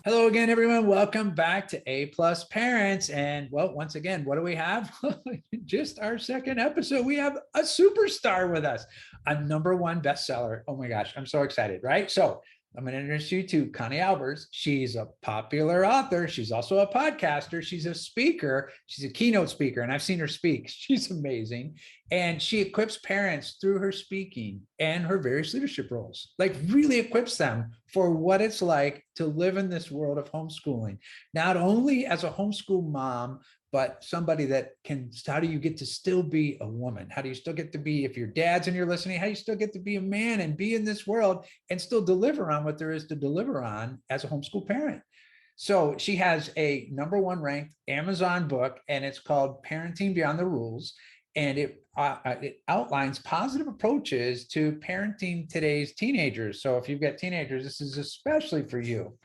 Hello again, everyone. Welcome back to A Plus Parents. And well, once again, what do we have? Just our second episode. We have a superstar with us, a number one bestseller. Oh my gosh, I'm so excited, right? So I'm going to introduce you to Connie Albers. She's a popular author. She's also a podcaster. She's a speaker. She's a keynote speaker, and I've seen her speak. She's amazing. And she equips parents through her speaking and her various leadership roles, like really equips them for what it's like to live in this world of homeschooling, not only as a homeschool mom, but somebody that can, how do you get to still be a woman? How do you still get to be, if your dad's and you're listening, how do you still get to be a man and be in this world and still deliver on what there is to deliver on as a homeschool parent? So she has a number one ranked Amazon book, and it's called Parenting Beyond the Rules. And it outlines positive approaches to parenting today's teenagers. So if you've got teenagers, this is especially for you.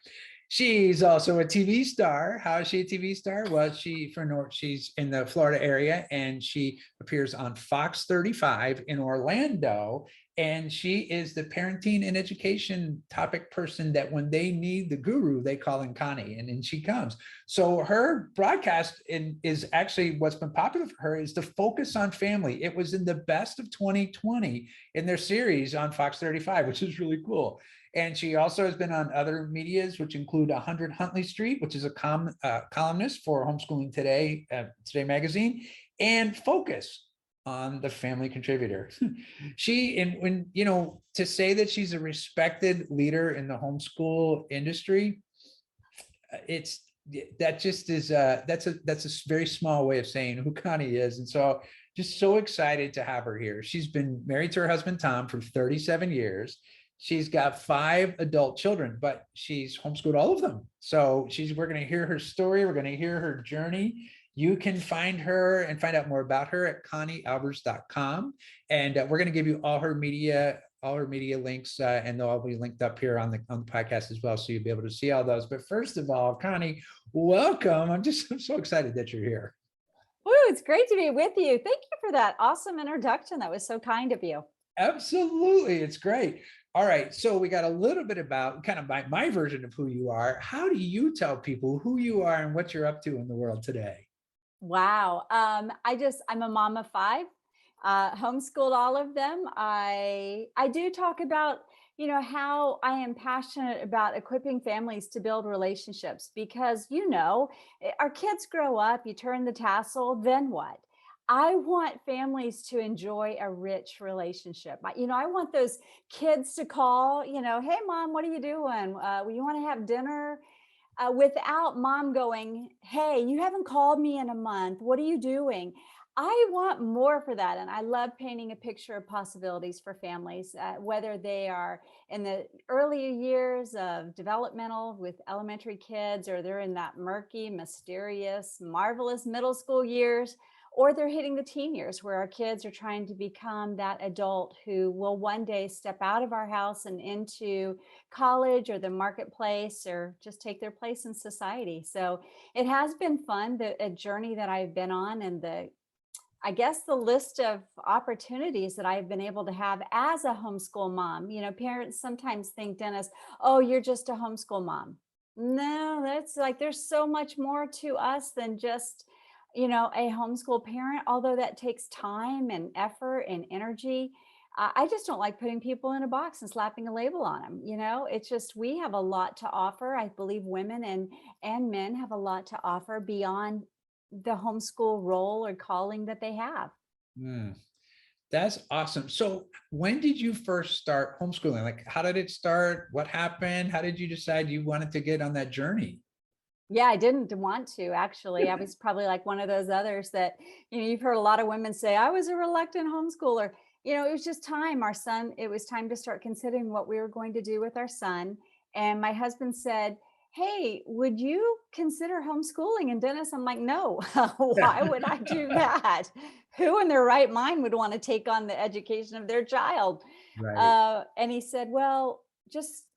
She's also a TV star. How is she a TV star? Well, she's in the Florida area, and she appears on Fox 35 in Orlando. And she is the parenting and education topic person that when they need the guru, they call in Connie, and then she comes. So her broadcast is actually what's been popular for her is to focus on family. It was in the best of 2020 in their series on Fox 35, which is really cool. And she also has been on other medias, which include 100 Huntley Street, which is a columnist for Homeschooling Today, Today magazine, and Focus on the Family Contributor. To say that she's a respected leader in the homeschool industry, that's a very small way of saying who Connie is. And so just so excited to have her here. She's been married to her husband, Tom, for 37 years. She's got 5 adult children, but she's homeschooled all of them. So we're going to hear her story. We're going to hear her journey. You can find her and find out more about her at conniealbers.com. And we're going to give you all her media links, and they'll all be linked up here on the podcast as well. So you'll be able to see all those. But first of all, Connie, welcome. I'm so excited that you're here. Woo, it's great to be with you. Thank you for that awesome introduction. That was so kind of you. Absolutely. It's great. All right. So we got a little bit about kind of my version of who you are. How do you tell people who you are and what you're up to in the world today? Wow. I'm a mom of 5, homeschooled all of them. I do talk about, how I am passionate about equipping families to build relationships because, our kids grow up, you turn the tassel, then what? I want families to enjoy a rich relationship. I want those kids to call, hey, mom, what are you doing? You want to have dinner? Without mom going, hey, you haven't called me in a month. What are you doing? I want more for that. And I love painting a picture of possibilities for families, whether they are in the earlier years of developmental with elementary kids, or they're in that murky, mysterious, marvelous middle school years, or they're hitting the teen years where our kids are trying to become that adult who will one day step out of our house and into college or the marketplace, or just take their place in society. So it has been fun, a journey that I've been on, and the list of opportunities that I've been able to have as a homeschool mom. Parents sometimes think, Dennis, oh, you're just a homeschool mom. No, that's like, there's so much more to us than just, a homeschool parent, although that takes time and effort and energy. I just don't like putting people in a box and slapping a label on them. It's just, we have a lot to offer. I believe women and men have a lot to offer beyond the homeschool role or calling that they have. That's awesome. So when did you first start homeschooling? Like, how did it start? What happened? How did you decide you wanted to get on that journey? Yeah, I didn't want to, actually. I was probably like one of those others that, you've heard a lot of women say, I was a reluctant homeschooler. It was just time. It was time to start considering what we were going to do with our son. And my husband said, hey, would you consider homeschooling? And Dennis, I'm like, no, why would I do that? Who in their right mind would want to take on the education of their child? Right. And he said, well,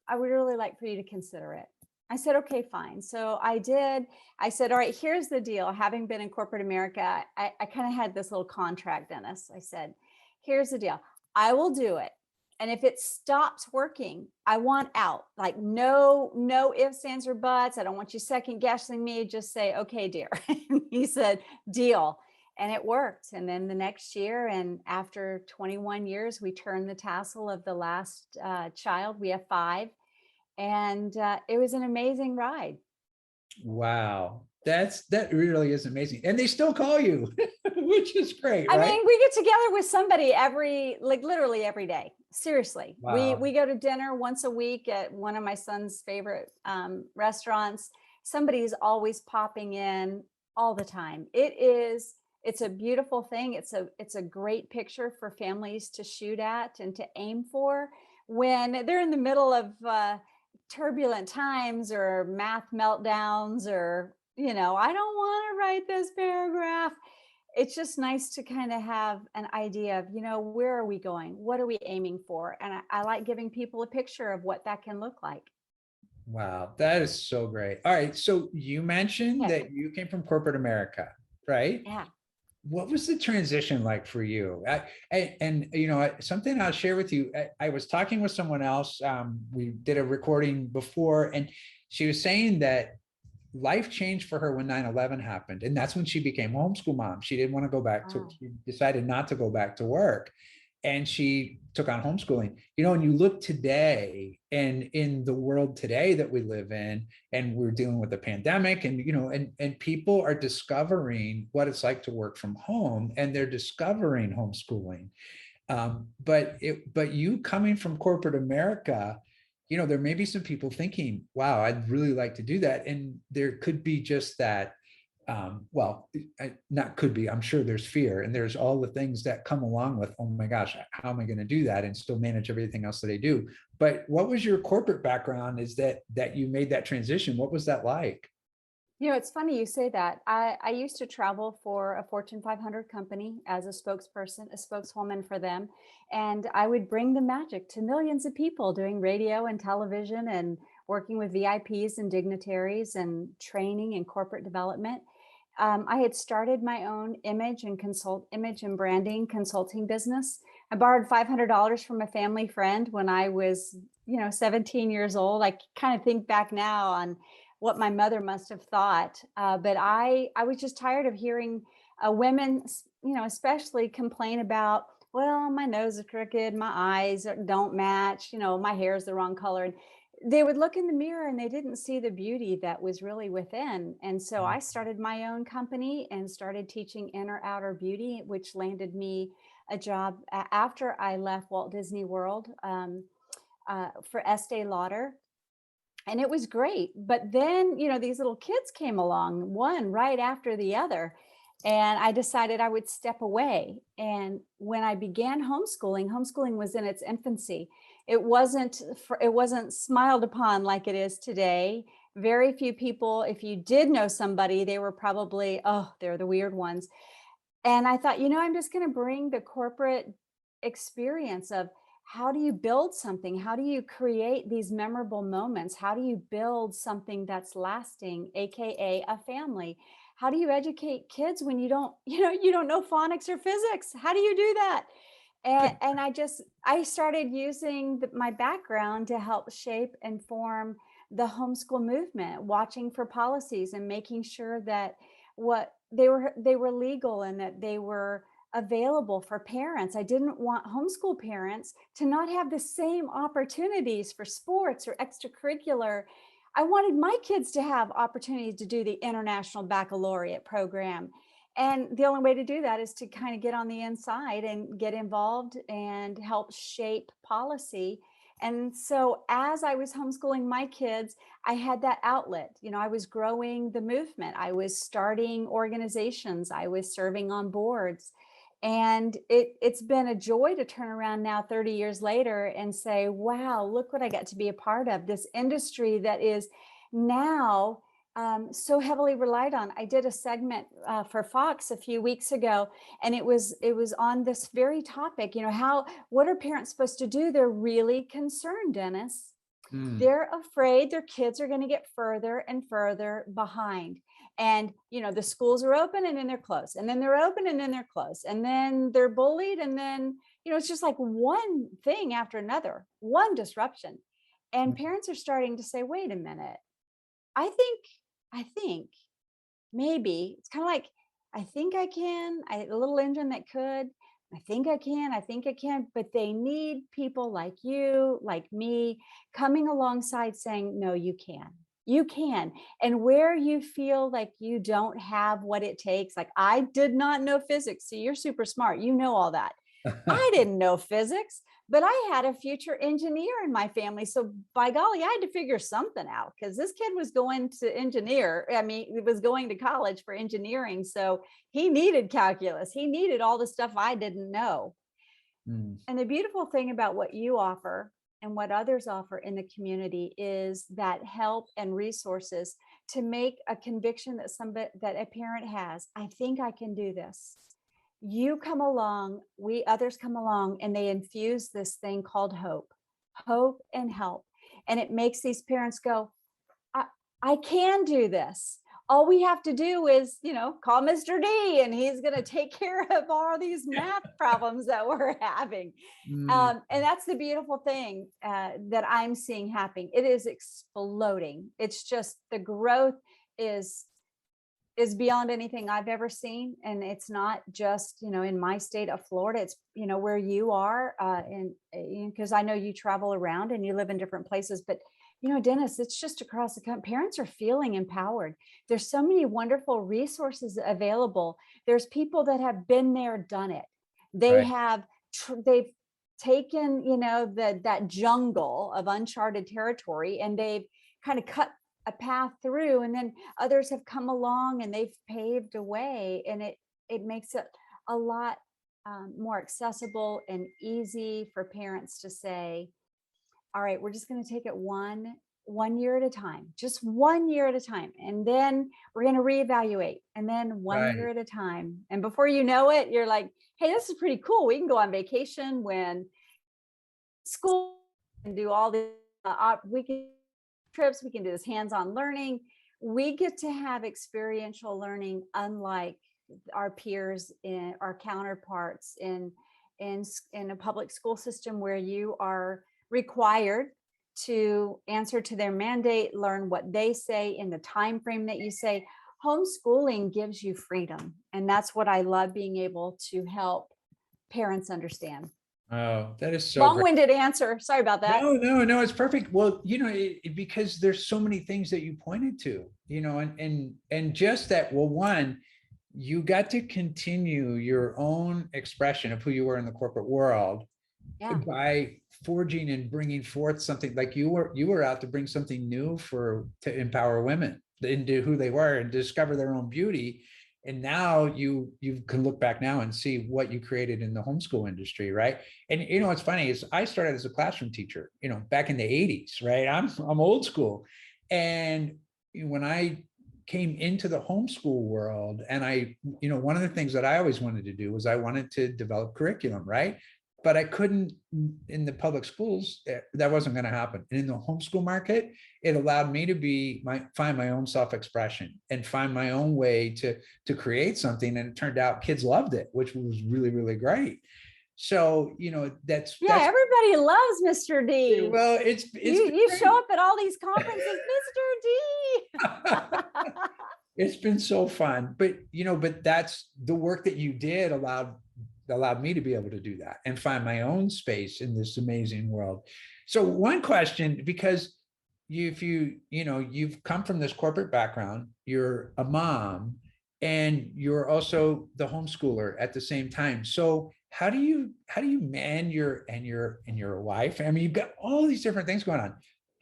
I would really like for you to consider it. I said, okay, fine. So I did. I said, all right, here's the deal. Having been in corporate America, I kind of had this little contract, Dennis. I said, here's the deal. I will do it And if it stops working, I want out. Like no ifs, ands, or buts. I don't want you second guessing me. Just say, okay, dear. And he said, deal. And it worked. And then the next year, and after 21 years, we turned the tassel of the last child. We have 5. And it was an amazing ride. Wow. That really is amazing. And they still call you, which is great, I right? mean, we get together with somebody literally every day. Seriously, Wow. we go to dinner once a week at one of my son's favorite restaurants. Somebody's always popping in all the time. It's a beautiful thing. It's a great picture for families to shoot at and to aim for when they're in the middle of turbulent times or math meltdowns, or I don't want to write this paragraph. It's just nice to kind of have an idea of, where are we going? What are we aiming for? And I like giving people a picture of what that can look like. Wow. That is so great. All right. So you mentioned Yeah. that you came from corporate America, right? Yeah. What was the transition like for you? Something I'll share with you. I was talking with someone else. We did a recording before, and she was saying that life changed for her when 9/11 happened. And that's when she became homeschool mom. She didn't want to go back to, Wow. she decided not to go back to work. And she took on homeschooling. And you look today, and in the world today that we live in, and we're dealing with the pandemic, and and people are discovering what it's like to work from home, and they're discovering homeschooling. But you coming from corporate America, there may be some people thinking, wow, I'd really like to do that. And there could be just that, not could be, I'm sure there's fear, and there's all the things that come along with, oh my gosh, how am I going to do that and still manage everything else that I do? But what was your corporate background, is that you made that transition? What was that like? It's funny you say that. I used to travel for a Fortune 500 company as a spokesperson, a spokeswoman for them. And I would bring the magic to millions of people doing radio and television and working with VIPs and dignitaries and training and corporate development. I had started my own image and branding consulting business. I borrowed $500 from a family friend when I was, 17 years old. I kind of think back now on what my mother must have thought. But I was just tired of hearing women, especially complain about, well, my nose is crooked, my eyes don't match, my hair is the wrong color. And they would look in the mirror and they didn't see the beauty that was really within. And so I started my own company and started teaching inner outer beauty, which landed me a job after I left Walt Disney World for Estee Lauder. And it was great. But then, these little kids came along, one right after the other. And I decided I would step away. And when I began homeschooling was in its infancy. It wasn't smiled upon like it is today. Very few people, if you did know somebody, they were probably, oh, they're the weird ones. And I thought, I'm just going to bring the corporate experience of, how do you build something? How do you create these memorable moments? How do you build something that's lasting, AKA a family? How do you educate kids when you don't know phonics or physics? How do you do that? And I started using my background to help shape and form the homeschool movement, watching for policies and making sure that what they were legal and that they were available for parents. I didn't want homeschool parents to not have the same opportunities for sports or extracurricular. I wanted my kids to have opportunities to do the International Baccalaureate program. And the only way to do that is to kind of get on the inside and get involved and help shape policy. And so as I was homeschooling my kids, I had that outlet. I was growing the movement. I was starting organizations. I was serving on boards. And it's been a joy to turn around now 30 years later and say, wow, look what I got to be a part of, this industry that is now so heavily relied on. I did a segment for Fox a few weeks ago, and it was on this very topic. What are parents supposed to do? They're really concerned, Dennis. They're afraid their kids are going to get further and further behind. And, the schools are open and then they're closed, and then they're open and then they're closed, and then they're bullied. And then, it's just like one thing after another, one disruption. And parents are starting to say, wait a minute, I think maybe it's kind of like, I think I can, a little engine that could, I think I can, but they need people like you, like me, coming alongside saying, no, you can. You can. And where you feel like you don't have what it takes, like I did not know physics. So you're super smart. You know all that. I didn't know physics, but I had a future engineer in my family. So by golly, I had to figure something out because this kid was going to engineer. I mean, he was going to college for engineering. So he needed calculus. He needed all the stuff I didn't know. Mm. And the beautiful thing about what you offer and what others offer in the community is that help and resources to make a conviction that a parent has. I think I can do this. You come along, others come along, and they infuse this thing called hope and help. And it makes these parents go, I can do this. All we have to do is, call Mr. D and he's going to take care of all these math problems that we're having. Mm. And that's the beautiful thing that I'm seeing happening. It is exploding. It's just the growth is beyond anything I've ever seen. And it's not just, in my state of Florida, it's, where you are, and because I know you travel around and you live in different places, but Dennis, it's just across the country. Parents are feeling empowered. There's so many wonderful resources available. There's people that have been there, done it. They Right. have, they've taken, that jungle of uncharted territory, and they've kind of cut a path through, and then others have come along and they've paved a way, and it makes it a lot more accessible and easy for parents to say, all right, we're just going to take it one year at a time, just 1 year at a time. And then we're going to reevaluate, and then one year at a time. And before you know it, you're like, hey, this is pretty cool. We can go on vacation when school and do all the weekend trips. We can do this hands-on learning. We get to have experiential learning, unlike our peers, in our counterparts in a public school system where you are required to answer to their mandate, learn what they say in the time frame that you say. Homeschooling gives you freedom, and that's what I love being able to help parents understand. Oh, that is so great. Long-winded answer. Sorry about that. No, it's perfect. Well, because there's so many things that you pointed to, and just that, well, one, you got to continue your own expression of who you were in the corporate world by forging and bringing forth something like you were out to bring something new to empower women into who they were and discover their own beauty. And now you can look back now and see what you created in the homeschool industry, right? And what's funny is I started as a classroom teacher, back in the 80s, right? I'm old school. And when I came into the homeschool world, and one of the things that I always wanted to do was I wanted to develop curriculum, right? But I couldn't in the public schools. That wasn't going to happen. And in the homeschool market, it allowed me to find my own self-expression and find my own way to create something. And it turned out kids loved it, which was really, really great. So, that's everybody loves Mr. D. Well, you show up at all these conferences, Mr. D. It's been so fun, but that's the work that you did allowed me to be able to do that and find my own space in this amazing world. So one question, because you've come from this corporate background, you're a mom, and you're also the homeschooler at the same time. So how do you man your wife? I mean, you've got all these different things going on.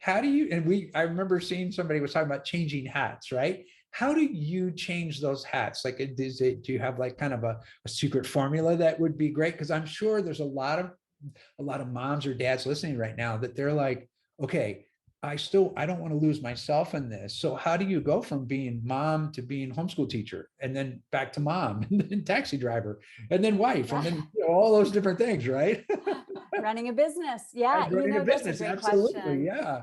I remember seeing somebody was talking about changing hats, right? How do you change those hats? Like, do you have like kind of a secret formula that would be great? Because I'm sure there's a lot of moms or dads listening right now that they're like, okay, I don't want to lose myself in this. So how do you go from being mom to being homeschool teacher, and then back to mom, and then taxi driver, and then wife, and then all those different things, right? Running a business. Yeah. Running a business. That's a great Absolutely. question. Yeah.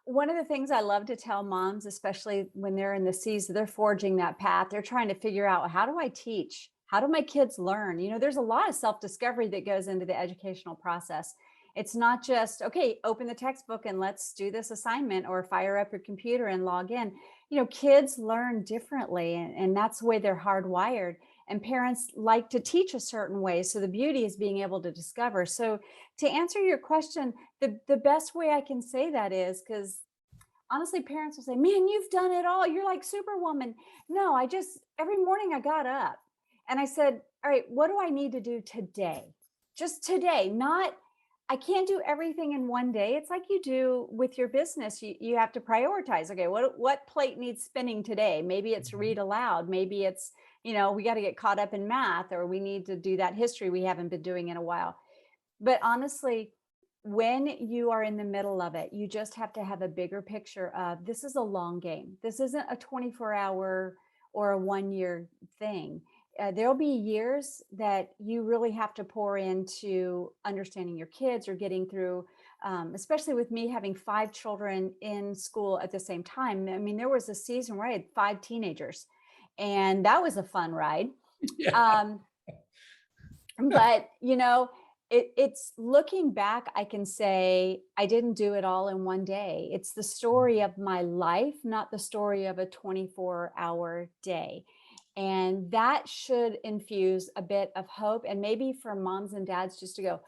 One of the things I love to tell moms, especially when they're in the season, they're forging that path. They're trying to figure out, how do I teach? How do my kids learn? There's a lot of self-discovery that goes into the educational process. It's not just, okay, open the textbook and let's do this assignment, or fire up your computer and log in. Kids learn differently, and that's the way they're hardwired. And parents like to teach a certain way. So the beauty is being able to discover. So to answer your question, the best way I can say that is, because honestly, parents will say, man, you've done it all. You're like Superwoman. No, every morning I got up and I said, all right, what do I need to do today? Just today, not, I can't do everything in one day. It's like you do with your business. You have to prioritize. Okay, what plate needs spinning today? Maybe it's read aloud. Maybe it's, we got to get caught up in math, or we need to do that history we haven't been doing in a while. But honestly, when you are in the middle of it, you just have to have a bigger picture of, this is a long game. This isn't a 24-hour or a 1-year thing. There'll be years that you really have to pour into understanding your kids, or getting through, especially with me having 5 children in school at the same time. I mean, there was a season where I had 5 teenagers, and that was a fun ride. Yeah. But, it's looking back, I can say I didn't do it all in one day. It's the story of my life, not the story of a 24-hour day. And that should infuse a bit of hope, and maybe for moms and dads just to go,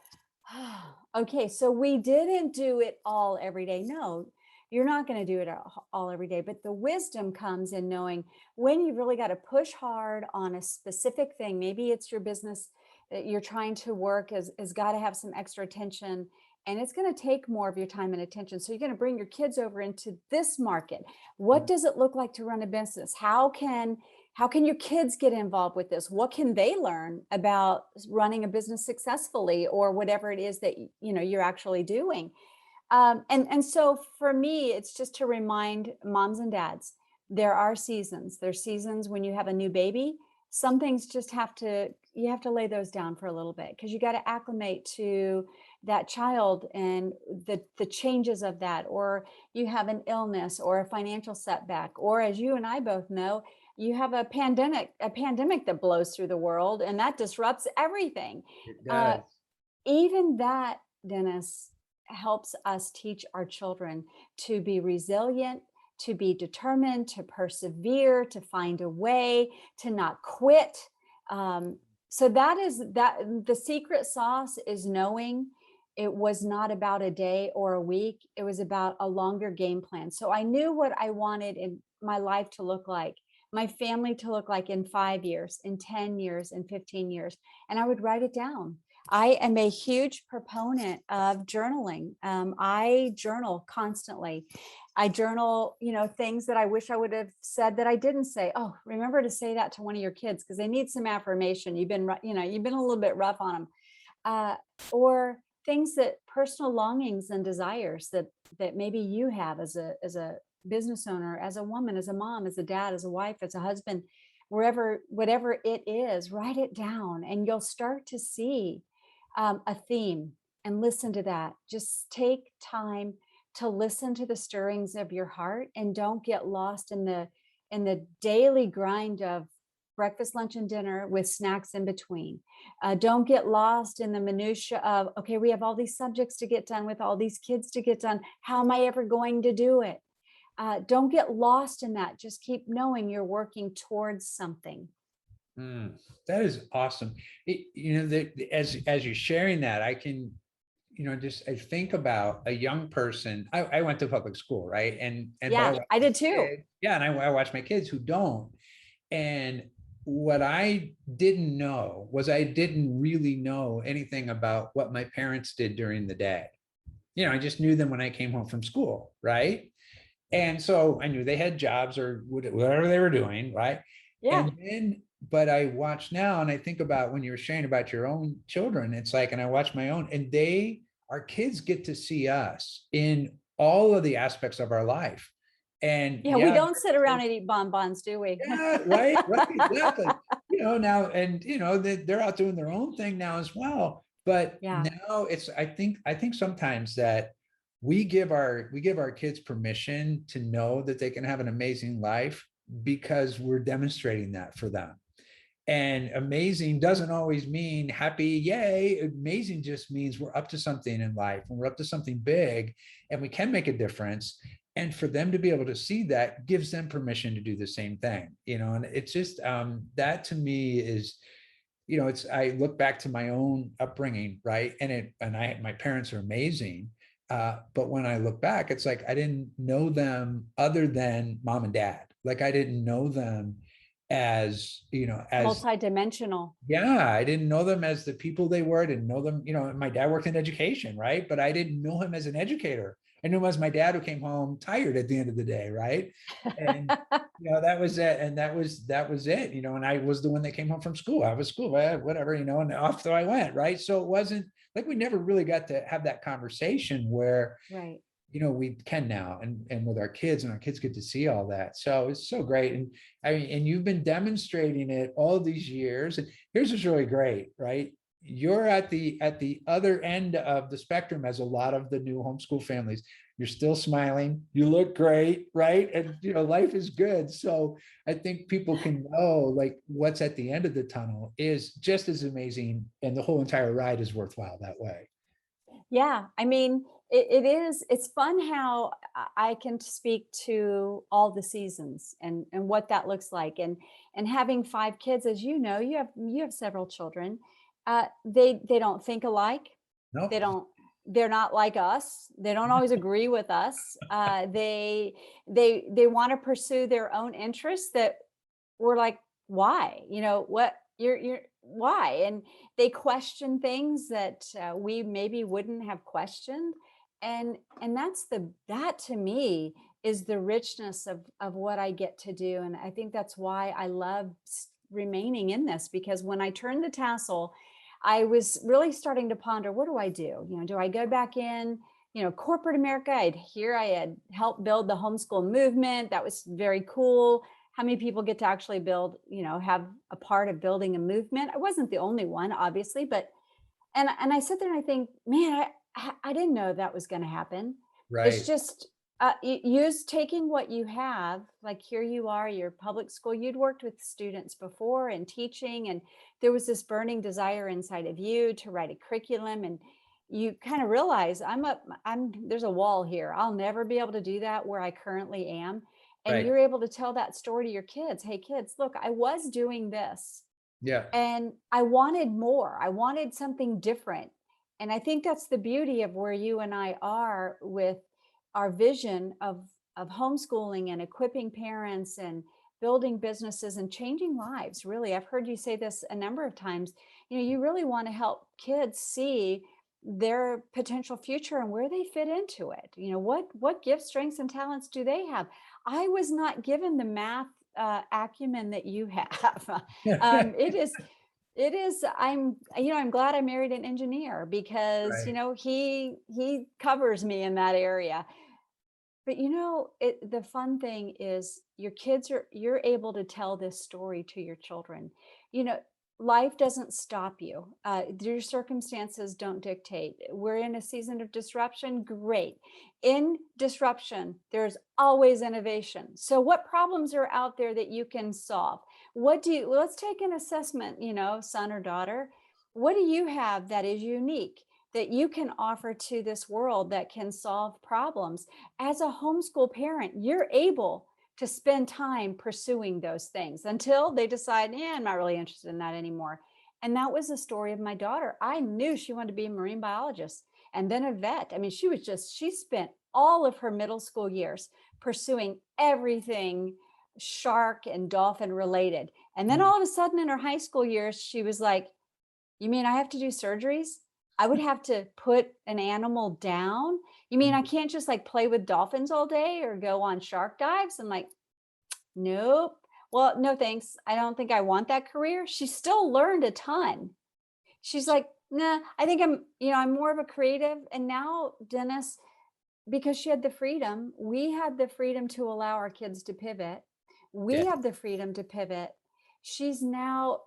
oh, okay, so we didn't do it all every day. No, you're not going to do it all every day. But the wisdom comes in knowing when you really got to push hard on a specific thing. Maybe it's your business that you're trying to work has got to have some extra attention, and it's going to take more of your time and attention. So you're going to bring your kids over into this market. What does it look like to run a business? How can your kids get involved with this? What can they learn about running a business successfully, or whatever it is that you're actually doing? And so for me, it's just to remind moms and dads, there are seasons. There's seasons when you have a new baby. Some things just you have to lay those down for a little bit, because you got to acclimate to that child and the changes of that. Or you have an illness or a financial setback, or, as you and I both know, you have a pandemic that blows through the world, and that disrupts everything. It does. Even that, Dennis, helps us teach our children to be resilient, to be determined, to persevere, to find a way, to not quit. So the secret sauce is knowing it was not about a day or a week. It was about a longer game plan. So I knew what I wanted in my life to look like, my family to look like in 5 years, in 10 years, in 15 years. And I would write it down. I am a huge proponent of journaling. I journal constantly. I journal, things that I wish I would have said that I didn't say. Oh, remember to say that to one of your kids, because they need some affirmation. You've been a little bit rough on them. Or things that personal longings and desires that maybe you have as a business owner, as a woman, as a mom, as a dad, as a wife, as a husband, whatever it is, write it down, and you'll start to see a theme, and listen to that. Just take time to listen to the stirrings of your heart, and don't get lost in the daily grind of breakfast, lunch, and dinner with snacks in between. Don't get lost in the minutia of, okay, we have all these subjects to get done with, all these kids to get done. How am I ever going to do it? Don't get lost in that. Just keep knowing you're working towards something. That is awesome. As you're sharing that, I can, I think about a young person. I went to public school, right? And yeah, I did too. Yeah, and I watch my kids who don't. And what I didn't know was I didn't really know anything about what my parents did during the day. I just knew them when I came home from school, right? And so I knew they had jobs or whatever they were doing, right? Yeah. And then, but I watch now, and I think about when you were sharing about your own children, it's like, and I watch my own, and our kids get to see us in all of the aspects of our life. And yeah, we don't sit around and eat bonbons, do we? Yeah, right, exactly. Now, and they're out doing their own thing now as well. But now it's, I think sometimes that we give our kids permission to know that they can have an amazing life, because we're demonstrating that for them. And amazing doesn't always mean happy, yay. Amazing just means we're up to something in life and we're up to something big and we can make a difference. And for them to be able to see that gives them permission to do the same thing, and it's just that to me is, it's, I look back to my own upbringing, right? My parents are amazing. But when I look back, it's like I didn't know them other than mom and dad. Like I didn't know them as Multidimensional. yeah, I didn't know them as the people they were. I didn't know them, my dad worked in education, right? But I didn't know him as an educator. I knew him as my dad who came home tired at the end of the day, right? And that was it. And that was it, and I was the one that came home from school. I was school, whatever, and off I went, right? So it wasn't like we never really got to have that conversation where Right. We can now, and with our kids, and our kids get to see all that. So it's so great. And I mean, and you've been demonstrating it all these years. And here's what's really great, right? You're at the other end of the spectrum as a lot of the new homeschool families. You're still smiling, you look great, right? And life is good. So I think people can know like what's at the end of the tunnel is just as amazing, and the whole entire ride is worthwhile that way. Yeah, I mean, it's fun how I can speak to all the seasons and what that looks like. And having 5 kids, as you have several children. They don't think alike. No, They don't, they're not like us. They don't always agree with us. They want to pursue their own interests that we're like, why? What you're why? And they question things that we maybe wouldn't have questioned. And that to me is the richness of what I get to do. And I think that's why I love remaining in this, because when I turned the tassel, I was really starting to ponder, what do I do? Do I go back in, corporate America? I had helped build the homeschool movement. That was very cool. How many people get to actually build, have a part of building a movement? I wasn't the only one, obviously, but, and I sit there and I think, man, I didn't know that was going to happen. It's right, just use taking what you have, like here you are, your public school, you'd worked with students before and teaching, and there was this burning desire inside of you to write a curriculum, and you kind of realize there's a wall here. I'll never be able to do that where I currently am. And right, you're able to tell that story to your kids. Hey kids, look, I was doing this yeah, and I wanted more. I wanted something different. And I think that's the beauty of where you and I are with our vision of homeschooling and equipping parents and building businesses and changing lives. Really, I've heard you say this a number of times. You really want to help kids see their potential future and where they fit into it. What gifts, strengths, and talents do they have? I was not given the math acumen that you have. It is I'm glad I married an engineer, because right, he covers me in that area. But the fun thing is you're able to tell this story to your children. You know, life doesn't stop you. Your circumstances don't dictate. We're in a season of disruption. Great. In disruption, there's always innovation. So what problems are out there that you can solve? Let's take an assessment, son or daughter. What do you have that is unique, that you can offer to this world that can solve problems? As a homeschool parent, you're able to spend time pursuing those things until they decide, I'm not really interested in that anymore. And that was the story of my daughter. I knew she wanted to be a marine biologist and then a vet. I mean, she spent all of her middle school years pursuing everything shark and dolphin related. And then mm, all of a sudden in her high school years, she was like, you mean I have to do surgeries? I would have to put an animal down? You mean I mm, can't just like play with dolphins all day or go on shark dives? I'm like, nope. Well, no, thanks. I don't think I want that career. She still learned a ton. She's like, nah, I think I'm more of a creative. And now, Dennis, because she had the freedom, we had the freedom to allow our kids to pivot. We yeah, have the freedom to pivot. She's now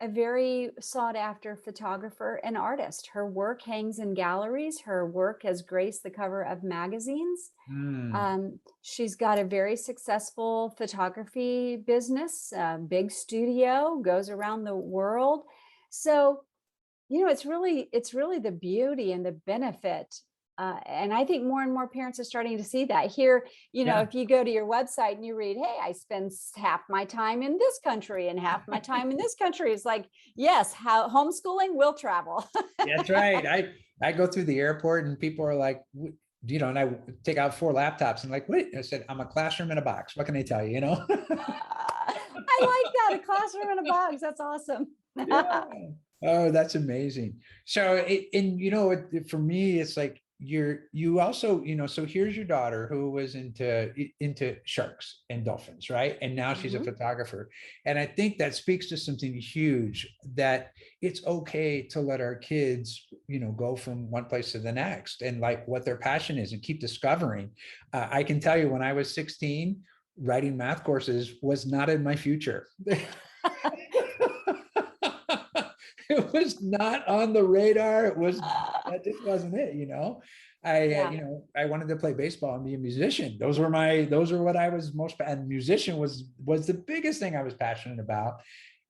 a very sought after photographer and artist. Her work hangs in galleries. Her work has graced the cover of magazines. Mm. She's got a very successful photography business, a big studio, goes around the world. So, it's really the beauty and the benefit. And I think more and more parents are starting to see that here. Yeah. If you go to your website and you read, hey, I spend half my time in this country and half my time in this country. It's like, yes, how homeschooling will travel. That's right. I go through the airport and people are like, and I take out 4 laptops and like, wait, I said, I'm a classroom in a box. What can I tell you? I like that. A classroom in a box. That's awesome. Yeah. Oh, that's amazing. So, for me, it's like you also, so here's your daughter who was into sharks and dolphins, right? And now she's a Mhm. photographer. And I think that speaks to something huge, that it's okay to let our kids, go from one place to the next and like what their passion is and keep discovering. I can tell you when I was 16, writing math courses was not in my future. It was not on the radar. That just wasn't it. Yeah. I wanted to play baseball and be a musician. Those were what I was most, and musician was the biggest thing I was passionate about.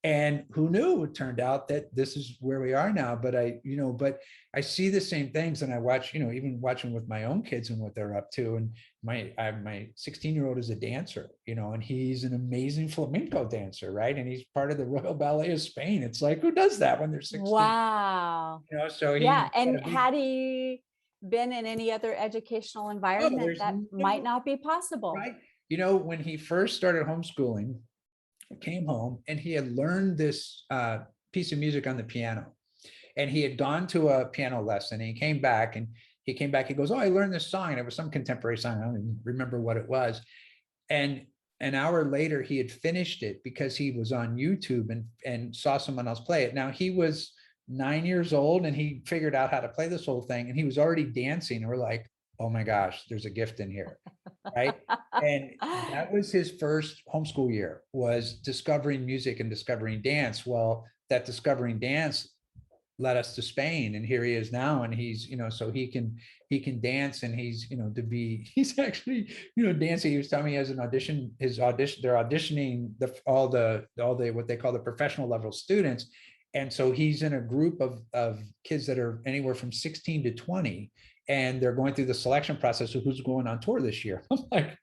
And who knew? It turned out that this is where we are now. But I see the same things, and I watch, even watching with my own kids and what they're up to. And my 16-year-old is a dancer, and he's an amazing flamenco dancer, right? And he's part of the Royal Ballet of Spain. It's like, who does that when they're 16? Wow. So he's Yeah. got a And big, had he been in any other educational environment, there's that might not be possible. right. When he first started homeschooling, came home and he had learned this piece of music on the piano, and he had gone to a piano lesson, and he came back, he goes, oh, I learned this song, and it was some contemporary song. I don't even remember what it was. And an hour later he had finished it because he was on YouTube and saw someone else play it. Now he was 9 years old and he figured out how to play this whole thing, and he was already dancing, and we're like, oh my gosh, there's a gift in here. Right. And that was his first homeschool year, was discovering music and discovering dance. Well, that discovering dance led us to Spain, and here he is now, and he's, so he can dance, and he's actually, dancing. He was telling me he has they're auditioning all the what they call the professional level students. And so he's in a group of kids that are anywhere from 16 to 20, and they're going through the selection process of who's going on tour this year. I'm like,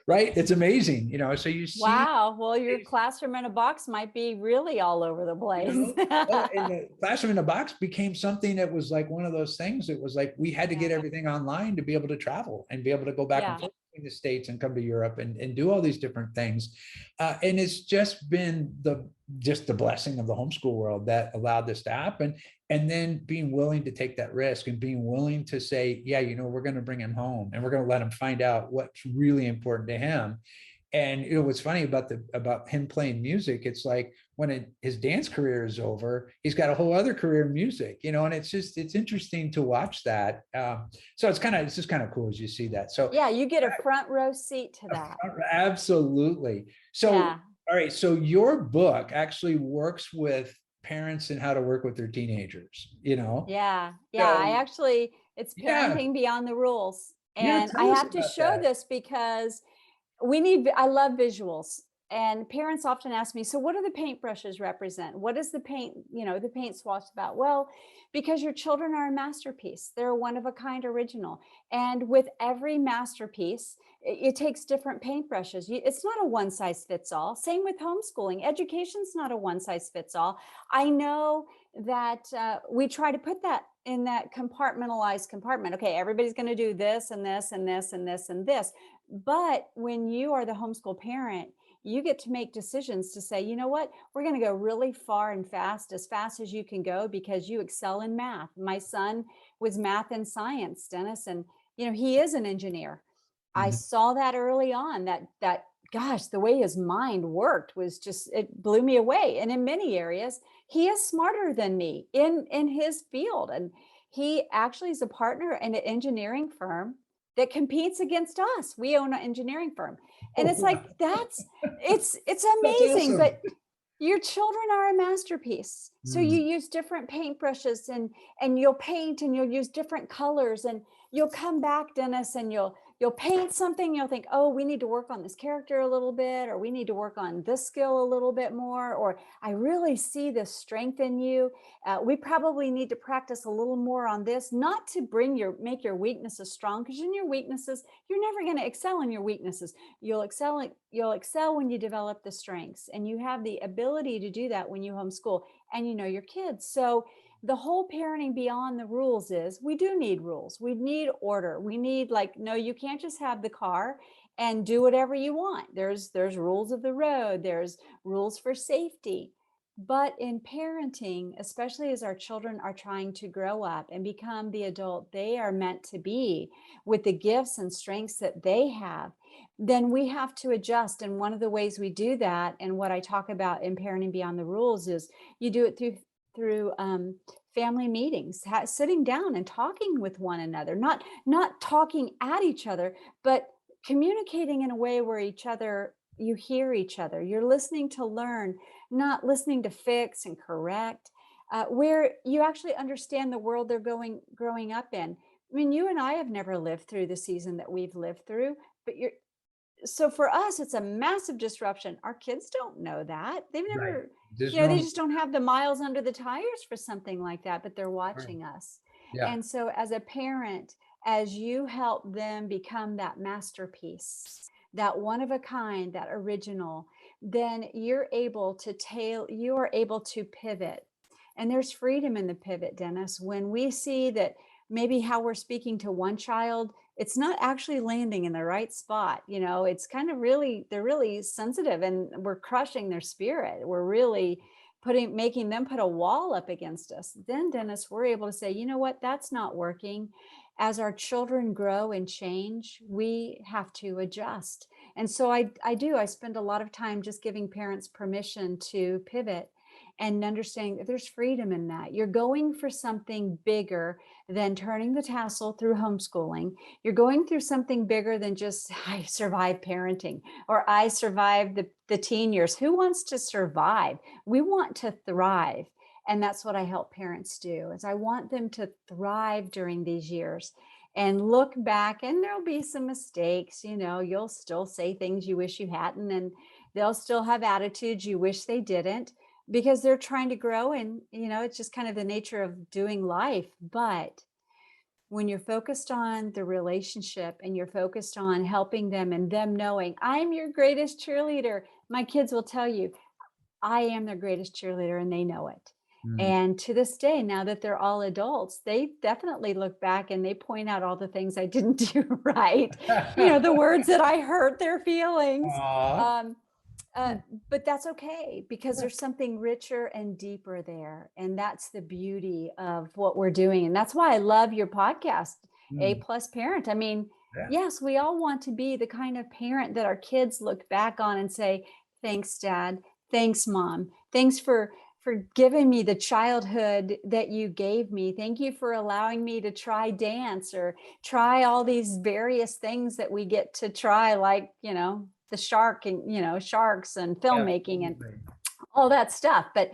right? It's amazing, so you see. Wow. Well, your classroom in a box might be really all over the place. And the classroom in a box became something that was like one of those things. It was like we had to get everything online to be able to travel and be able to go back and forth between the States and come to Europe and do all these different things. And it's just been the blessing of the homeschool world that allowed this to happen. And then being willing to take that risk and being willing to say, yeah, we're going to bring him home and we're going to let him find out what's really important to him. And what's funny about him playing music, it's like when his dance career is over, he's got a whole other career in music, and it's interesting to watch that. So it's just kind of cool as you see that. So yeah, you get a front row seat to that. Absolutely. So, all right. So your book actually works with parents and how to work with their teenagers, Yeah. So, it's parenting beyond the rules. And I tell us have to about show that. this because I love visuals, and parents often ask me, so what do the paintbrushes represent? What is the paint, the paint swatch about? Well, because your children are a masterpiece. They're a one of a kind original. And with every masterpiece, it takes different paintbrushes. It's not a one size fits all. Same with homeschooling. Education's not a one size fits all. I know that we try to put that in that compartmentalized compartment. Okay, everybody's going to do this and this and this and this and this. But when you are the homeschool parent, you get to make decisions to say, you know what, we're going to go really far and fast as you can go, because you excel in math. My son was math and science, Dennis, and he is an engineer. I saw that early on, that gosh, the way his mind worked was just, it blew me away. And in many areas, he is smarter than me in his field. And he actually is a partner in an engineering firm that competes against us. We own an engineering firm. And it's like, it's amazing. Awesome. Your children are a masterpiece. So you Mm, use different paintbrushes and you'll paint and you'll use different colors and you'll come back, Dennis, and you'll paint something. You'll think, oh, we need to work on this character a little bit, or we need to work on this skill a little bit more, or I really see this strength in you. We probably need to practice a little more on this, not to make your weaknesses strong, because in your weaknesses, you're never going to excel in your weaknesses. You'll excel when you develop the strengths, and you have the ability to do that when you homeschool and you know your kids. So the whole parenting beyond the rules is we do need rules. We need order. We need, like, no, you can't just have the car and do whatever you want. There's rules of the road. There's rules for safety. But in parenting, especially as our children are trying to grow up and become the adult they are meant to be with the gifts and strengths that they have, then we have to adjust. And one of the ways we do that, and what I talk about in Parenting Beyond the Rules, is you do it through family meetings, sitting down and talking with one another, not talking at each other, but communicating in a way where you hear each other, you're listening to learn, not listening to fix and correct, where you actually understand the world they're growing up in. I mean, you and I have never lived through the season that we've lived through, but so for us, it's a massive disruption. Our kids don't know that. They've right. never, This they room. just don't have the miles under the tires for something like that, but they're watching us. Yeah. And so as a parent, as you help them become that masterpiece, that one of a kind, that original, then you are able to pivot. And there's freedom in the pivot, Dennis. When we see that maybe how we're speaking to one child, it's not actually landing in the right spot. It's kind of they're really sensitive and we're crushing their spirit. We're really making them put a wall up against us. Then, Dennis, we're able to say, you know what, that's not working. As our children grow and change, we have to adjust. And so I spend a lot of time just giving parents permission to pivot and understanding that there's freedom in that. You're going for something bigger than turning the tassel through homeschooling. You're going through something bigger than just, I survived parenting, or I survived the teen years. Who wants to survive? We want to thrive. And that's what I help parents do, is I want them to thrive during these years and look back, and there'll be some mistakes. You'll still say things you wish you hadn't, and they'll still have attitudes you wish they didn't, because they're trying to grow. And, it's just kind of the nature of doing life. But when you're focused on the relationship and you're focused on helping them and them knowing, I'm your greatest cheerleader. My kids will tell you, I am their greatest cheerleader, and they know it. Mm. And to this day, now that they're all adults, they definitely look back and they point out all the things I didn't do right. The words that I hurt their feelings. Aw. But that's okay, because there's something richer and deeper there. And that's the beauty of what we're doing. And that's why I love your podcast, A+ Parent. I mean, Yeah. yes, we all want to be the kind of parent that our kids look back on and say, thanks, Dad. Thanks, Mom. Thanks for giving me the childhood that you gave me. Thank you for allowing me to try dance or try all these various things that we get to try, like, the sharks and filmmaking and all that stuff. But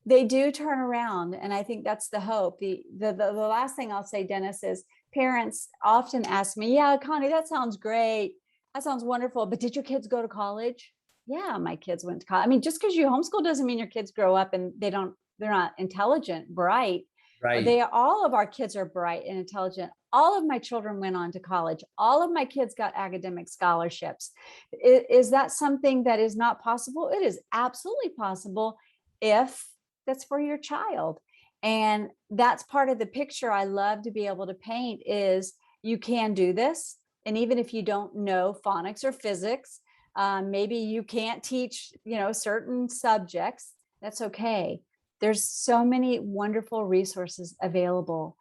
they do turn around. And I think that's the hope. The last thing I'll say, Dennis, is parents often ask me, yeah, Connie, that sounds great. That sounds wonderful. But did your kids go to college? Yeah, my kids went to college. I mean, just because you homeschool doesn't mean your kids grow up and they're not intelligent, bright. Right. All of our kids are bright and intelligent. All of my children went on to college. All of my kids got academic scholarships. Is that something that is not possible? It is absolutely possible if that's for your child. And that's part of the picture I love to be able to paint, is you can do this. And even if you don't know phonics or physics, maybe you can't teach, certain subjects, that's okay. There's so many wonderful resources available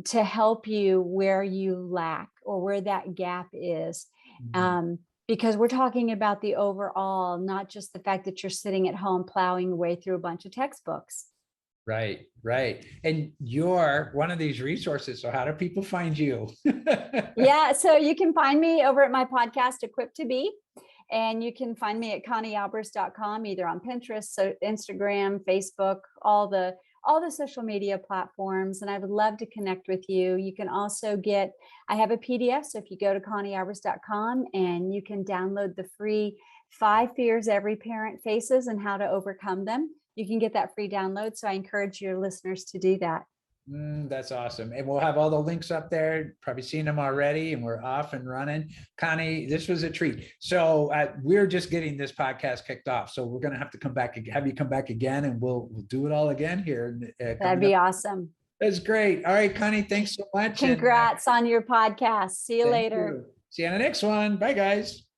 to help you where you lack or where that gap is. Because we're talking about the overall, not just the fact that you're sitting at home plowing your way through a bunch of textbooks. Right. And you're one of these resources. So how do people find you? Yeah, so you can find me over at my podcast, Equipped to Be. And you can find me at conniealbers.com, either on Pinterest, so Instagram, Facebook, all the social media platforms. And I would love to connect with you. You can also I have a PDF. So if you go to conniealbers.com, and you can download the free 5 fears every parent faces and how to overcome them. You can get that free download. So I encourage your listeners to do that. That's awesome. And we'll have all the links up there. Probably seen them already, and we're off and running. Connie, this was a treat. So we're just getting this podcast kicked off. So we're going to have to have you come back again, and we'll do it all again here. That'd be awesome. That's great. All right, Connie, thanks so much. Congrats on your podcast. See you later. See you on the next one. Bye, guys.